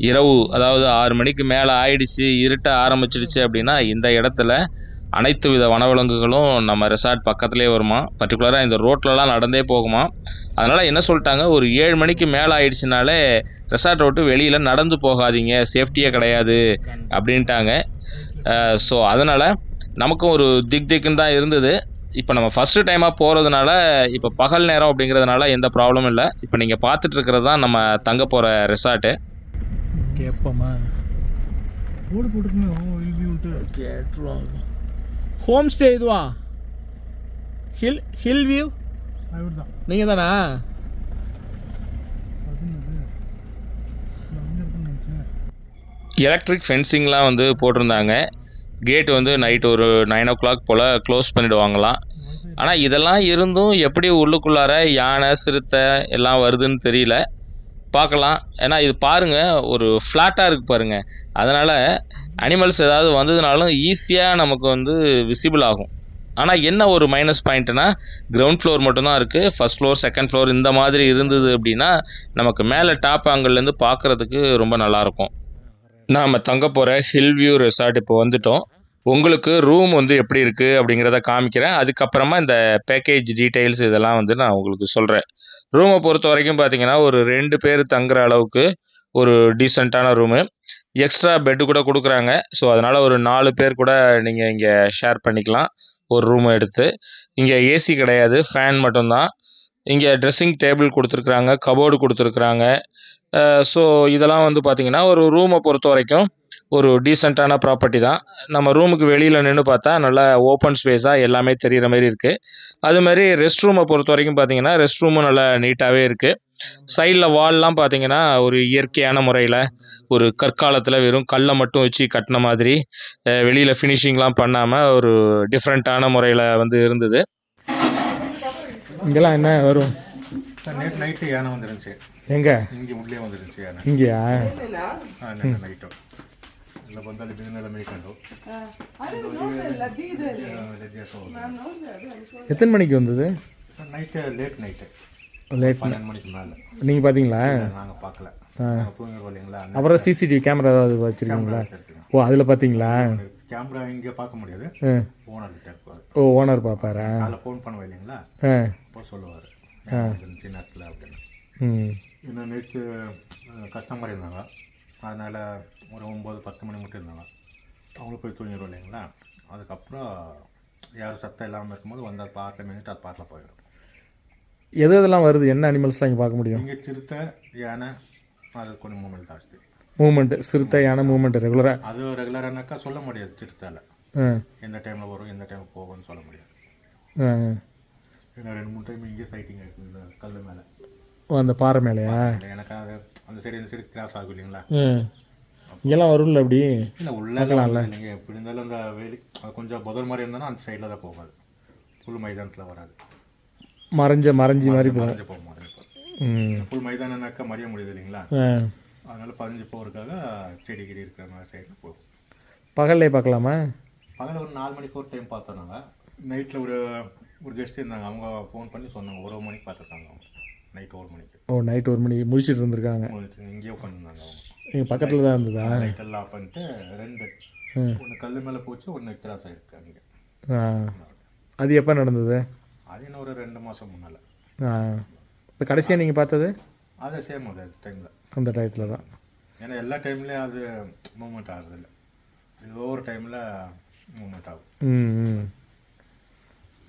இரவு அதாவது 6 மணிக்கு மேலே ஆயிடுச்சு, இருட்ட ஆரம்பிச்சிடுச்சு அப்படின்னா இந்த இடத்துல அனைத்து வித வனவிலங்குகளும் நம்ம ரெசார்ட் பக்கத்துலேயே வருமா. பர்டிகுலராக இந்த ரோட்லலாம் நடந்தே போகுமா. அதனால் என்ன சொல்லிட்டாங்க, ஒரு 7 மணிக்கு மேலே ஆயிடுச்சுனாலே ரெசார்ட் விட்டு வெளியில் நடந்து போகாதீங்க, சேஃப்டியே கிடையாது அப்படின்ட்டாங்க. ஸோ அதனால் நமக்கும் ஒரு திக்குன்னு தான் இருந்தது. இப்போ நம்ம ஃபஸ்ட்டு டைமாக போகிறதுனால இப்போ பகல் நேரம் அப்படிங்கிறதுனால எந்த ப்ராப்ளமும் இல்லை. இப்போ நீங்கள் பார்த்துட்டு இருக்கிறது தான் நம்ம தங்க போகிற ரெசார்ட்டு. கேட்போமா? போர்டு போட்டுருக்குமே விட்டு கேட்டுருவாங்க. ஹோம் ஸ்டே இதுவா? ஹில் வியூ அவர் தான் நீங்கள் தானா? எலக்ட்ரிக் ஃபென்சிங்லாம் வந்து போட்டிருந்தாங்க. கேட் வந்து நைட் ஒரு 9 o'clock போல் க்ளோஸ் பண்ணிவிடுவாங்களாம். ஆனால் இதெல்லாம் இருந்தும் எப்படி உள்ளுக்குள்ளார யானை சிறுத்தை எல்லாம் வருதுன்னு தெரியல. பார்க்கலாம். ஏன்னா இது பாருங்கள், ஒரு ஃப்ளாட்டாக இருக்குது பாருங்கள். அதனால் அனிமல்ஸ் ஏதாவது வந்ததுனாலும் ஈஸியாக நமக்கு வந்து விசிபிள் ஆகும். ஆனால் என்ன ஒரு மைனஸ் பாயிண்ட்னா, கிரவுண்ட் ஃப்ளோர் மட்டும்தான் இருக்குது. ஃபஸ்ட் ஃப்ளோர் செகண்ட் ஃப்ளோர் இந்த மாதிரி இருந்தது அப்படின்னா நமக்கு மேலே டாப் ஆங்கிள்லேருந்து பார்க்குறதுக்கு ரொம்ப நல்லாயிருக்கும். நாம் தங்க போகிற ஹில் வியூ ரெசார்ட் இப்போ வந்துட்டோம். உங்களுக்கு ரூம் வந்து எப்படி இருக்குது அப்படிங்கிறத காமிக்கிறேன். அதுக்கப்புறமா இந்த பேக்கேஜ் டீட்டெயில்ஸ் இதெல்லாம் வந்து நான் உங்களுக்கு சொல்கிறேன். ரூமை பொறுத்த வரைக்கும் பார்த்தீங்கன்னா ஒரு 2 பேர் தங்குற அளவுக்கு ஒரு டீசெண்டான ரூமு. எக்ஸ்ட்ரா பெட்டு கூட கொடுக்குறாங்க. ஸோ அதனால் ஒரு 4 பேர் கூட நீங்கள் இங்கே ஷேர் பண்ணிக்கலாம் ஒரு ரூமை எடுத்து. இங்கே ஏசி கிடையாது, ஃபேன் மட்டும்தான். இங்கே ட்ரெஸ்ஸிங் டேபிள் கொடுத்துருக்குறாங்க, கபோர்டு கொடுத்துருக்குறாங்க. ஸோ இதெல்லாம் வந்து பார்த்திங்கன்னா ஒரு ரூமை பொறுத்த வரைக்கும் ஒரு டீசெண்டான ப்ராப்பர்ட்டி தான். நம்ம ரூமுக்கு வெளியில் நின்று பார்த்தா நல்லா ஓப்பன் ஸ்பேஸாக எல்லாமே தெரிகிற மாதிரி இருக்குது. அது மாதிரி ரெஸ்ட் ரூமை பொறுத்த வரைக்கும் பார்த்தீங்கன்னா ரெஸ்ட் ரூமும் நல்லா நீட்டாகவே இருக்குது. சைடில் வால்லாம் பார்த்தீங்கன்னா ஒரு இயற்கையான முறையில் ஒரு கற்காலத்தில் வெறும் கல்லை மட்டும் வச்சு கட்டின மாதிரி, வெளியில் ஃபினிஷிங்லாம் பண்ணாமல் ஒரு டிஃப்ரெண்ட்டான முறையில் வந்து இருந்தது. இங்கெல்லாம் என்ன வரும்? சார் நேற்று நைட்டு யானை வந்துருந்துச்சு. எங்கே? இங்கே உள்ளே வந்துருந்துச்சு யானை. இங்கேயா? நேற்று நைட்டு இல்லை ಬಂದಲ್ಲಿ ಬಿದಿನೆಲ್ಲ ಮೇಯ್ಕೊಂಡು எத்தனை மணிக்கு வந்தது? Sir night late night late. 12 மணிக்கு மேலே. நீங்கள் பார்த்தீங்களா? நாங்கள் பார்க்கல, நாங்கள் தூங்கிடுவோம் இல்லைங்களா. அப்புறம் சிசிடிவி கேமரா ஏதாவது வச்சுருக்கீங்களா? ஓ, அதில் பார்த்தீங்களா? கேமரா இங்கே பார்க்க முடியாது, ஓனர்கிட்ட இருப்பார். ஓ, ஓனர் பார்ப்பாரா? அதில் ஃபோன் பண்ணுவோம் இல்லைங்களா, அப்போ சொல்லுவார் நேரத்தில் அப்படின்னு. இன்னும் நேற்று கஸ்டமர் இருந்தாங்க, அதனால் ஒரு 9-10 மணி மட்டும் இருந்தாங்க. அவங்களும் போய் தூங்கிடுவோம் இல்லைங்களா. அதுக்கப்புறம் யாரும் சத்தம் இல்லாமல் இருக்கும்போது வந்து அது பாட்டில் மினிட்டு அது பாட்டில் போயிடும். எது இதெல்லாம் வருது? என்ன அனிமல்ஸ்லாம் இங்கே பார்க்க முடியும்? இங்கே சிறுத்தை யானை அது கொஞ்சம் மூமெண்ட் ஜாஸ்தி. மூமெண்ட்டு சிறுத்தை யானை மூமெண்ட் ரெகுலராக? அது ரெகுலரானாக்கா சொல்ல முடியாது. சிறுத்தையில் எந்த டைமில் வரும் எந்த டைமில் போகும்னு சொல்ல முடியாது. ஏன்னா 2-3 டைம் இங்கே சைட்டிங் ஆகிருக்கு இந்த கல் மேலே. ஓ, அந்த பாறை மேலேயா? எனக்கு அது அந்த சைடு இந்த சைடு கிராஸ் ஆகும் இல்லைங்களா. இங்கெல்லாம் வரும்ல அப்படி? இல்லை உள்ளலாம் இல்லைங்க. எப்படி இருந்தாலும் அந்த வேலி அது கொஞ்சம் புதர் மாதிரி இருந்தாலும் அந்த சைடில் தான் போகாது, ஃபுல் மைதானத்தில் வராது. மறைஞ்சி மாதிரி மறைஞ்சு போக மாட்டேன். ஃபுல் மைதானம்னாக்கா மறிய முடியுது இல்லைங்களா. அதனால் பதிஞ்சு போகிறதுக்காக செடி கிடி இருக்கிற மாதிரி சைடில் போகும். பகல்லே பார்க்கலாமா? பகலில் ஒரு 4 மணிக்கு ஒரு டைம் பார்த்தோம் நாங்கள். நைட்டில் ஒரு கெஸ்ட் இருந்தாங்க, அவங்க ஃபோன் பண்ணி சொன்னாங்க 1 மணிக்கு பார்த்துருக்காங்க. அவங்க நைட் 1 மணிக்கு. ஓ, நைட் 1 மணிக்கு முடிச்சுட்டு இருந்திருக்காங்க. இங்கேயே உட்காந்துருந்தாங்க அவங்க. எங்கள் பக்கத்தில் தான் இருந்ததா? லைட்டெல்லாம் ஆஃப் பண்ணிட்டு 2 ஒன்று கல் மேலே போச்சு, ஒன்று கிராஸ் ஆகிருக்கு அங்கே. அது எப்போ நடந்தது? அது இன்னும் ஒரு 2 மாதம் முன்னால். இப்போ கடைசியாக நீங்கள் பார்த்தது? அதே சேம் அதே டைமில். அந்த டயத்தில் தான். ஏன்னா எல்லா டைம்லேயும் அது மூவ்மெண்ட் ஆகுறதில்ல, ஏதோ ஒரு டைமில் மூவ்மெண்ட் ஆகும்.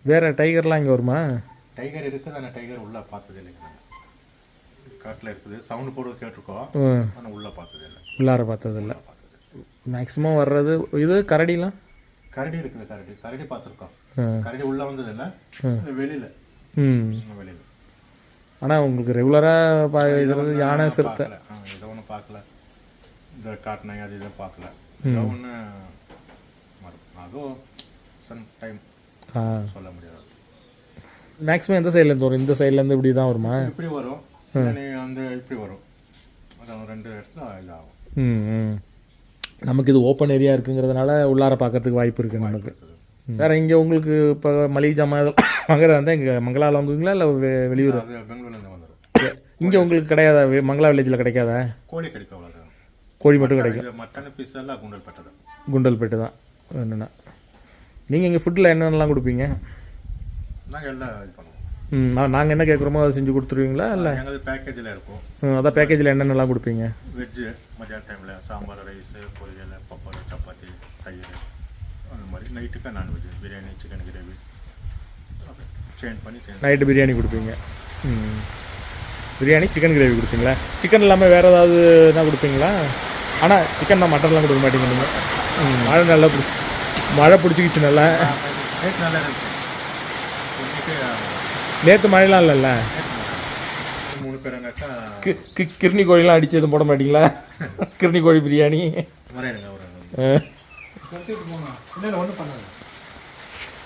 வேறு டைகர்லாம் இங்கே வருமா? டைகர் இருக்குது, ஆனால் டைகர் உள்ளே பார்த்தது இல்லைங்க. காட்டில் இருக்குது, சவுண்டு போட்டு கேட்டிருக்கோம், ஆனால் உள்ளே பார்த்தது இல்லை. உள்ளார பார்த்ததில்ல. மேக்ஸிமம் வர்றது இது கரடிலாம். கரடி இருக்குது, கரடி பார்த்துருக்கோம். கரடி உள்ளே வந்தது இல்லை, வெளியில். வெளியில். ஆனால் உங்களுக்கு ரெகுலராக பார்க்கறது யானை, சிறுத்தை இதை ஒன்றும் பார்க்கல. இந்த காட்டினாங்க அது இதை பார்க்கல. ஒன்று அதுவும் சம் டைம் சொல்ல முடியாது. மேக்ஸிமம் எந்த சைட்லேருந்து வரும்? இந்த சைட்லேருந்து இப்படி தான் வருமா? இப்படி வரும், அந்த இப்படி வரும். அதான் 2 இடத்துல இதாகும். நமக்கு இது ஓப்பன் ஏரியா இருக்குங்கிறதுனால உள்ளார பார்க்கறதுக்கு வாய்ப்பு இருக்குது நமக்கு. வேறு இங்கே உங்களுக்கு இப்போ மளிகை ஜாமான் வாங்குறதா இருந்தால் இங்கே மங்களாவில் வாங்குவீங்களா இல்லை வெளியூர்? அது பெங்களூர்லேருந்து வந்துடும். இங்கே உங்களுக்கு கிடையாதா? மங்களா வில்லேஜில் கிடைக்காதா? கோழி கிடைக்கும், அவ்வளோதான். கோழி மட்டும் கிடைக்கும். மட்டன் பீஸ் எல்லாம் குண்டல்பேட்டை தான். குண்டல்பேட்டு தான். என்னென்னா நீங்கள் இங்கே ஃபுட்டில் என்னென்னலாம் கொடுப்பீங்க? நாங்கள் எல்லாம் இது பண்ணுவோம். நாங்கள் என்ன கேட்குறோமோ அதை செஞ்சு கொடுத்துருவீங்களா இல்லை? எங்களுக்கு பேக்கேஜில் இருக்கும். அதான் பேக்கேஜில் என்னென்னலாம் கொடுப்பீங்க? வெஜ்ஜு மத்தியான டைமில் சாம்பார், ரைஸு, பொரியல், பப்படம், சப்பாத்தி, தயிர், அந்த மாதிரி. நைட்டுக்கு non veg, biryani, chicken gravy change பண்ணி நைட்டு பிரியாணி கொடுப்பீங்க. பிரியாணி, சிக்கன் கிரேவி கொடுப்பீங்களா? சிக்கன் இல்லாமல் வேறு ஏதாவது தான் கொடுப்பீங்களா? ஆனால் சிக்கன் தான், மட்டன்லாம் கொடுக்க மாட்டீங்க நீங்கள். மழை நல்லா மழை பிடிச்சிக்கிச்சு நல்லா. நேற்று நல்லா இருந்துச்சு. நேற்று மழைலாம் இல்லைல்ல? 3 பேருங்கக்கா கிர்னி கோழிலாம் அடிச்சு எதுவும் போட மாட்டீங்களா? கிர்னி கோழி பிரியாணி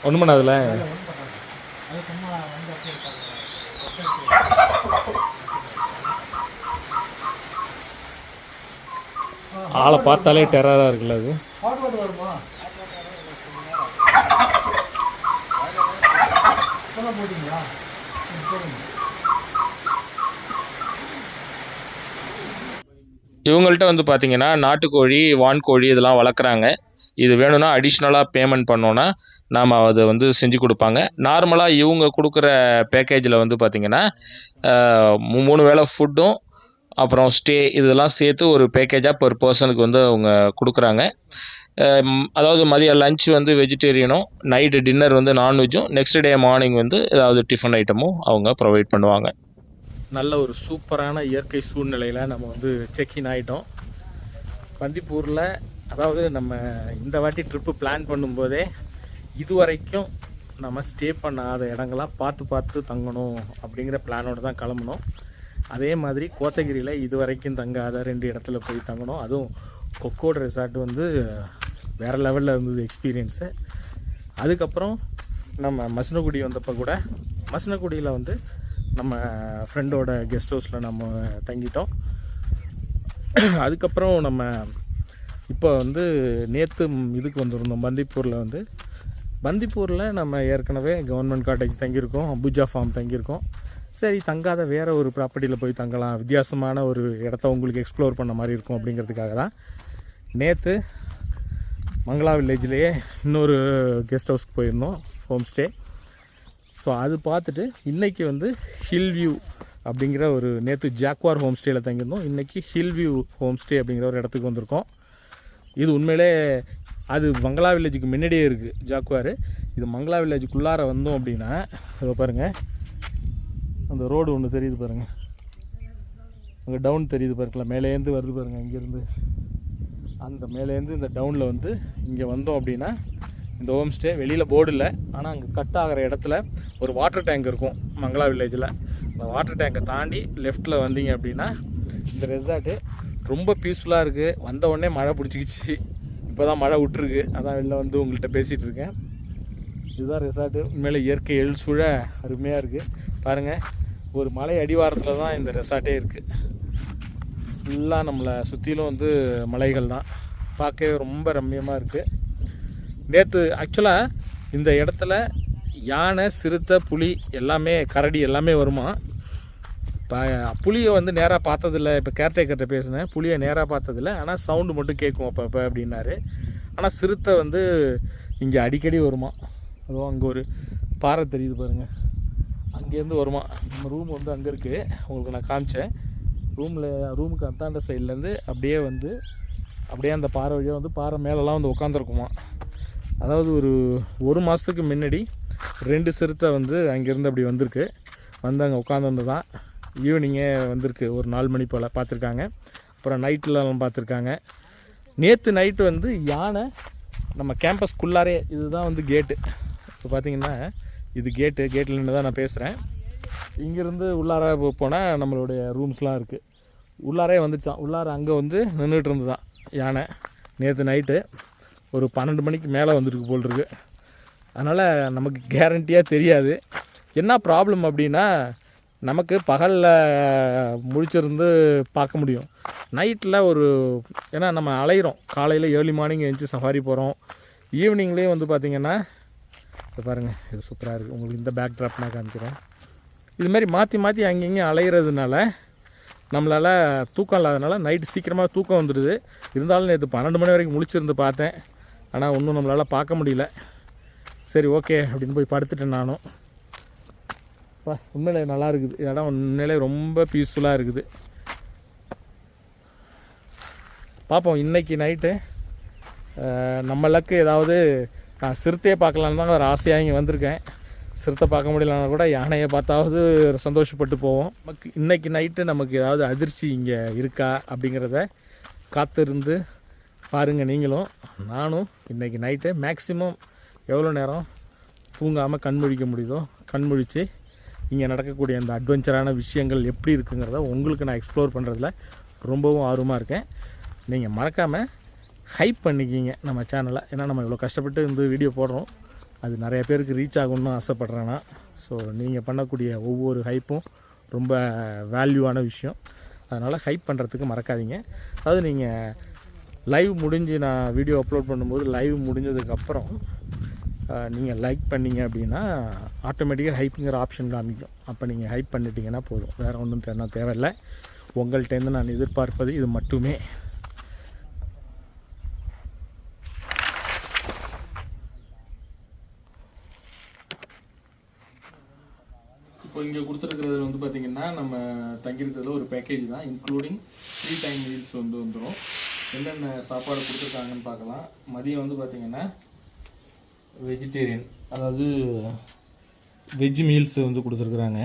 ஒன்றும் பண்ணாதுல? ஆளை பார்த்தாலே டெரராக இருக்குல்ல அது. இவங்கள்ட்ட வந்து பார்த்தீங்கன்னா நாட்டுக்கோழி, வான்கோழி இதெல்லாம் வளர்க்குறாங்க. இது வேணும்னா அடிஷ்னலாக பேமெண்ட் பண்ணோன்னா நாம் அதை வந்து செஞ்சு கொடுப்பாங்க. நார்மலாக இவங்க கொடுக்குற பேக்கேஜில் வந்து பார்த்திங்கன்னா 3 வேளை ஃபுட்டும் அப்புறம் ஸ்டே இதெல்லாம் சேர்த்து ஒரு பேக்கேஜாக per பர்சனுக்கு வந்து அவங்க கொடுக்குறாங்க. அதாவது மதியம் லஞ்ச் வந்து வெஜிடேரியனும், நைட்டு டின்னர் வந்து நான்வெஜ்ஜும், நெக்ஸ்ட் டே மார்னிங் வந்து ஏதாவது டிஃபன் ஐட்டமும் அவங்க ப்ரொவைட் பண்ணுவாங்க. நல்ல ஒரு சூப்பரான இயற்கை சூழ்நிலையில் நம்ம வந்து செக்இன் ஆகிட்டோம் பந்திப்பூரில். அதாவது நம்ம இந்த வாட்டி ட்ரிப்பு பிளான் பண்ணும்போதே இதுவரைக்கும் நம்ம ஸ்டே பண்ணாத இடங்களாக பார்த்து தங்கணும் அப்படிங்கிற பிளானோடு தான் கிளம்பணும். அதே மாதிரி கோத்தகிரியில் இது வரைக்கும் தங்காத 2 இடத்துல போய் தங்கணும். அதுவும் கொக்கோட ரெசார்ட் வந்து வேறு லெவலில் இருந்தது எக்ஸ்பீரியன்ஸு. அதுக்கப்புறம் நம்ம மசனகுடி வந்தப்போ கூட மசனகுடியில் வந்து நம்ம ஃப்ரெண்டோட கெஸ்ட் ஹவுஸில் நம்ம தங்கிட்டோம். அதுக்கப்புறம் நம்ம இப்போ வந்து நேற்று இதுக்கு வந்திருந்தோம் பந்திப்பூரில் நம்ம ஏற்கனவே கவர்மெண்ட் காட்டேஜ் தங்கியிருக்கோம், அம்புஜா ஃபார்ம் தங்கியிருக்கோம். சரி, தங்காத வேறு ஒரு ப்ராப்பர்ட்டியில் போய் தங்கலாம், வித்தியாசமான ஒரு இடத்த உங்களுக்கு எக்ஸ்ப்ளோர் பண்ண மாதிரி இருக்கும் அப்படிங்கிறதுக்காக தான் நேற்று மங்களா வில்லேஜ்லேயே இன்னொரு கெஸ்ட் ஹவுஸ்க்கு போயிருந்தோம், ஹோம் ஸ்டே. ஸோ அது பார்த்துட்டு இன்றைக்கி வந்து ஹில் வியூ அப்படிங்கிற ஒரு, நேற்று ஜாக்வார் ஹோம் ஸ்டேயில் தங்கியிருந்தோம், இன்றைக்கி ஹில் வியூ ஹோம் ஸ்டே அப்படிங்கிற ஒரு இடத்துக்கு வந்திருக்கோம். இது உண்மையிலே அது மங்களா வில்லேஜுக்கு முன்னாடியே இருக்குது ஜாக்வார். இது மங்களா வில்லேஜுக்குள்ளார வந்தோம் அப்படின்னா இதை பாருங்கள், அந்த ரோடு ஒன்று தெரியுது பாருங்கள், அங்கே டவுன் தெரியுது பாருங்களா, மேலேருந்து வருது பாருங்கள். இங்கேருந்து அந்த மேலேருந்து இந்த டவுனில் வந்து இங்கே வந்தோம் அப்படின்னா இந்த ஹோம் ஸ்டே. வெளியில் போர்டு இல்லை, ஆனால் அங்கே கட் ஆகிற இடத்துல ஒரு வாட்டர் டேங்க் இருக்கும் மங்களா வில்லேஜில். அந்த வாட்டர் டேங்கை தாண்டி லெஃப்ட்டில் வந்தீங்க அப்படின்னா இந்த ரெசார்ட்டு ரொம்ப பீஸ்ஃபுல்லாக இருக்குது. வந்த உடனே மழை பிடிச்சிக்கிச்சு, இப்போ தான் மழை விட்டுருக்கு, அதான் வெளில வந்து உங்கள்கிட்ட பேசிகிட்டு இருக்கேன். இதுதான் ரெசார்ட்டு. உண்மையிலே இயற்கை எழுசூழ அருமையாக இருக்குது பாருங்கள். ஒரு மலை அடிவாரத்தில் தான் இந்த ரெசார்ட்டே இருக்குது. ஃபுல்லாக நம்மளை சுற்றிலும் வந்து மலைகள் தான், பார்க்கவே ரொம்ப ரம்மியமாக இருக்குது. நேற்று ஆக்சுவலாக இந்த இடத்துல யானை, சிறுத்தை, புலி எல்லாமே, கரடி எல்லாமே வருமா. இப்போ புளியை வந்து நேராக பார்த்ததில்ல, இப்போ கேர்டேக்கர்கிட்ட பேசினேன், புளியை நேராக பார்த்ததில்ல, ஆனால் சவுண்டு மட்டும் கேட்கும் அப்போ அப்படின்னாரு. ஆனால் சிறுத்தை வந்து இங்கே அடிக்கடி வருமா. அதுவும் அங்கே ஒரு பாறை தெரியுது பாருங்கள், அங்கேருந்து வருமா. நம்ம ரூம் வந்து அங்கே இருக்குது, உங்களுக்கு நான் காமிச்சேன். ரூமுக்கு அந்தாண்ட சைட்லேருந்து அப்படியே வந்து அப்படியே அந்த பாறை வழியாக வந்து பாறை மேலெலாம் வந்து உட்காந்துருக்குமா. அதாவது ஒரு மாதத்துக்கு முன்னாடி 2 சிறுத்தை வந்து அங்கேருந்து அப்படி வந்திருக்கு, வந்து அங்கே உட்காந்துருந்து தான் ஈவினிங்கே வந்திருக்கு. ஒரு 4 மணி போல் பார்த்துருக்காங்க. அப்புறம் நைட்லலாம் பார்த்துருக்காங்க. நேற்று நைட்டு வந்து யானை நம்ம கேம்பஸ்குள்ளாரே, இதுதான் வந்து கேட்டு. இப்போ பார்த்திங்கன்னா இது கேட்டில் நின்று தான் நான் பேசுகிறேன். இங்கேருந்து உள்ளார போனால் நம்மளுடைய ரூம்ஸ்லாம் இருக்குது. உள்ளாரே வந்துச்சான். உள்ளார அங்கே வந்து நின்றுட்டு இருந்து தான் யானை. நேற்று நைட்டு ஒரு 12 மணிக்கு மேலே வந்துருக்கு போல் இருக்கு. அதனால் நமக்கு கேரண்டியாக தெரியாது என்ன ப்ராப்ளம் அப்படின்னா. நமக்கு பகலில் முழிச்சிருந்து பார்க்க முடியும், நைட்டில் ஏன்னா நம்ம அலைகிறோம். காலையில் ஏர்லி மார்னிங் எழுந்துச்சி சஃபாரி போகிறோம். ஈவினிங்லேயும் வந்து பார்த்திங்கன்னா இப்போ பாருங்கள், இது சூப்பராக இருக்குது. உங்களுக்கு இந்த பேக் ட்ராப் நான் காமிக்கிறேன். இதுமாரி மாற்றி அங்கேயும் அலைகிறதுனால நம்மளால் தூக்கம் இல்லாதனால நைட்டு சீக்கிரமாக தூக்கம் வந்துடுது. இருந்தாலும் நேற்று 12 மணி வரைக்கும் முழிச்சிருந்து பார்த்தேன், ஆனால் ஒன்றும் நம்மளால் பார்க்க முடியல. சரி ஓகே அப்படின்னு போய் படுத்துட்டேன் நானும். உண்மையிலே நல்லா இருக்குது இடம், உண்மையிலே ரொம்ப பீஸ்ஃபுல்லாக இருக்குது. பார்ப்போம் இன்றைக்கி நைட்டு நம்மளுக்கு ஏதாவது. நான் சிறுத்தையே பார்க்கலான்னு தான் ஒரு ஆசையாக இங்கே வந்திருக்கேன். சிறுத்தை பார்க்க முடியலன்னா கூட யானையை பார்த்தாவது சந்தோஷப்பட்டு போவோம். நமக்கு இன்றைக்கி நைட்டு நமக்கு ஏதாவது அதிர்ச்சி இங்கே இருக்கா அப்படிங்கிறத காத்திருந்து பாருங்கள் நீங்களும் நானும். இன்றைக்கி நைட்டு மேக்ஸிமம் எவ்வளோ நேரம் தூங்காமல் கண்முழிக்க முடியுதோ கண்முழித்து இங்கே நடக்கக்கூடிய அந்த அட்வென்ச்சரான விஷயங்கள் எப்படி இருக்குங்கிறத உங்களுக்கு நான் எக்ஸ்ப்ளோர் பண்ணுறதுல ரொம்பவும் ஆர்வமாக இருக்கேன். நீங்கள் மறக்காமல் ஹைப் பண்ணிக்கிங்க நம்ம சேனலை. ஏன்னா நம்ம இவ்வளோ கஷ்டப்பட்டு இந்த வீடியோ போடுறோம், அது நிறைய பேருக்கு ரீச் ஆகணும்னு ஆசைப்பட்றேன்னா. ஸோ நீங்கள் பண்ணக்கூடிய ஒவ்வொரு ஹைப்பும் ரொம்ப வேல்யூவான விஷயம். அதனால் ஹைப் பண்ணுறதுக்கு மறக்காதீங்க. அதாவது நீங்கள் லைவ் முடிஞ்சு நான் வீடியோ அப்லோட் பண்ணும்போது லைவ் முடிஞ்சதுக்கப்புறம் நீங்கள் லைக் பண்ணிங்க அப்படின்னா ஆட்டோமேட்டிக்காக ஹைப்புங்கிற ஆப்ஷன் காமிக்கும். அப்போ நீங்கள் ஹைப் பண்ணிட்டீங்கன்னா போதும், வேறு ஒன்றும் தேவையில்லை. உங்கள்கிட்டேருந்து நான் எதிர்பார்ப்பது இது மட்டுமே. இப்போ இங்கே கொடுத்துருக்கிறது வந்து பார்த்திங்கன்னா நம்ம தங்கியிருக்கிறதுல ஒரு பேக்கேஜ் தான், இன்க்ளூடிங் 3 டைம் மீல்ஸ் வந்துடும். என்னென்ன சாப்பாடு கொடுத்துருக்காங்கன்னு பார்க்கலாம். மதியம் வந்து பார்த்திங்கன்னா வெஜிடேரியன், அதாவது வெஜ் மீல்ஸ் வந்து கொடுத்துருக்குறாங்க.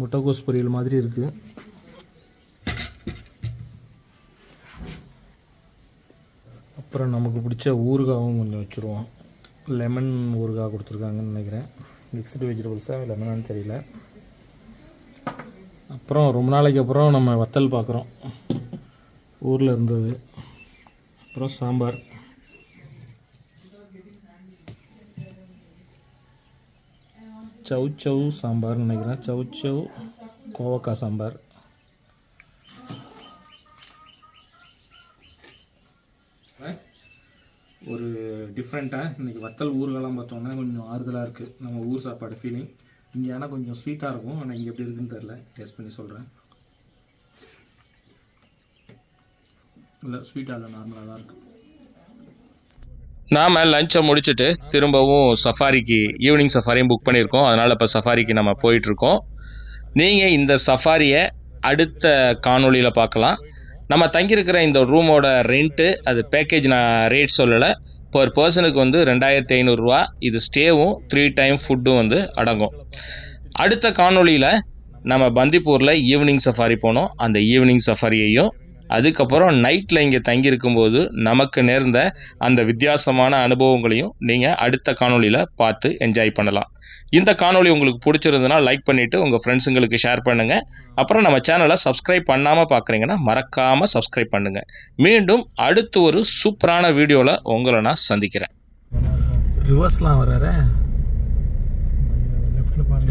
முட்டைகோஸ் பொரியல் மாதிரி இருக்குது. அப்புறம் நமக்கு பிடிச்ச ஊறுகாவும் கொஞ்சம் வச்சுருவோம். லெமன் ஊறுகாய் கொடுத்துருக்காங்கன்னு நினைக்கிறேன். மிக்ஸ்டு வெஜிடபிள்ஸாக லெமனான்னு தெரியல. அப்புறம் ரொம்ப நாளைக்கு அப்புறம் நம்ம வத்தல் பார்க்குறோம், ஊரில் இருந்தது. அப்புறம் சாம்பார், சவு சாம்பார்னு நினைக்கிறேன். சவு கோவக்காய் சாம்பார். ஒரு டிஃப்ரெண்ட்டாக இன்றைக்கி வத்தல் ஊறுகாலாம் பார்த்தோன்னா கொஞ்சம் ஆறுதலாக இருக்குது. நம்ம ஊர் சாப்பாடு ஃபீலிங். இங்கே ஆனால் கொஞ்சம் ஸ்வீட்டாக இருக்கும், ஆனால் இங்கே எப்படி இருக்குன்னு தெரில, டேஸ்ட் பண்ணி சொல்கிறேன். இல்லை ஸ்வீட்டாக இல்லை, நார்மலாக தான் இருக்குது. நாம் லஞ்சை முடிச்சுட்டு திரும்பவும் சஃபாரிக்கு ஈவினிங் சஃபாரியும் புக் பண்ணியிருக்கோம். அதனால் இப்போ சஃபாரிக்கு நம்ம போயிட்டுருக்கோம். நீங்கள் இந்த சஃபாரியை அடுத்த காணொளியில் பார்க்கலாம். நம்ம தங்கியிருக்கிற இந்த ரூமோட ரெண்ட்டு, அது பேக்கேஜ் நான் ரேட் சொல்லலை, பர் பர்சனுக்கு வந்து 2500 ரூபா. இது ஸ்டேவும் 3 டைம் ஃபுட்டும் வந்து அடங்கும். அடுத்த காணொளியில் நம்ம பந்திப்பூரில் ஈவினிங் சஃபாரி போனோம். அந்த ஈவினிங் சஃபாரியையும் அதுக்கப்புறம் நைட்டில் இங்கே தங்கியிருக்கும்போது நமக்கு நேர்ந்த அந்த வித்தியாசமான அனுபவங்களையும் நீங்கள் அடுத்த காணொளியில் பார்த்து என்ஜாய் பண்ணலாம். இந்த காணொளி உங்களுக்கு பிடிச்சிருந்ததுன்னா லைக் பண்ணிவிட்டு உங்கள் ஃப்ரெண்ட்ஸுங்களுக்கு ஷேர் பண்ணுங்கள். அப்புறம் நம்ம சேனலை சப்ஸ்கிரைப் பண்ணாமல் பார்க்குறீங்கன்னா மறக்காமல் சப்ஸ்கிரைப் பண்ணுங்கள். மீண்டும் அடுத்து ஒரு சூப்பரான வீடியோவில் உங்களை நான் சந்திக்கிறேன். ரிவர்ஸ்லாம் வர்றாரு,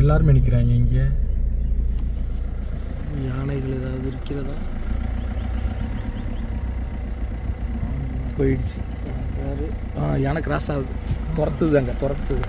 எல்லாருமே நிற்கிறாங்க. இங்கே யானைகள் ஏதாவது இருக்கிறதா? போயிடுச்சு. யானை கிராஸ் ஆகுது, துரத்துது, அங்கே துரத்துது.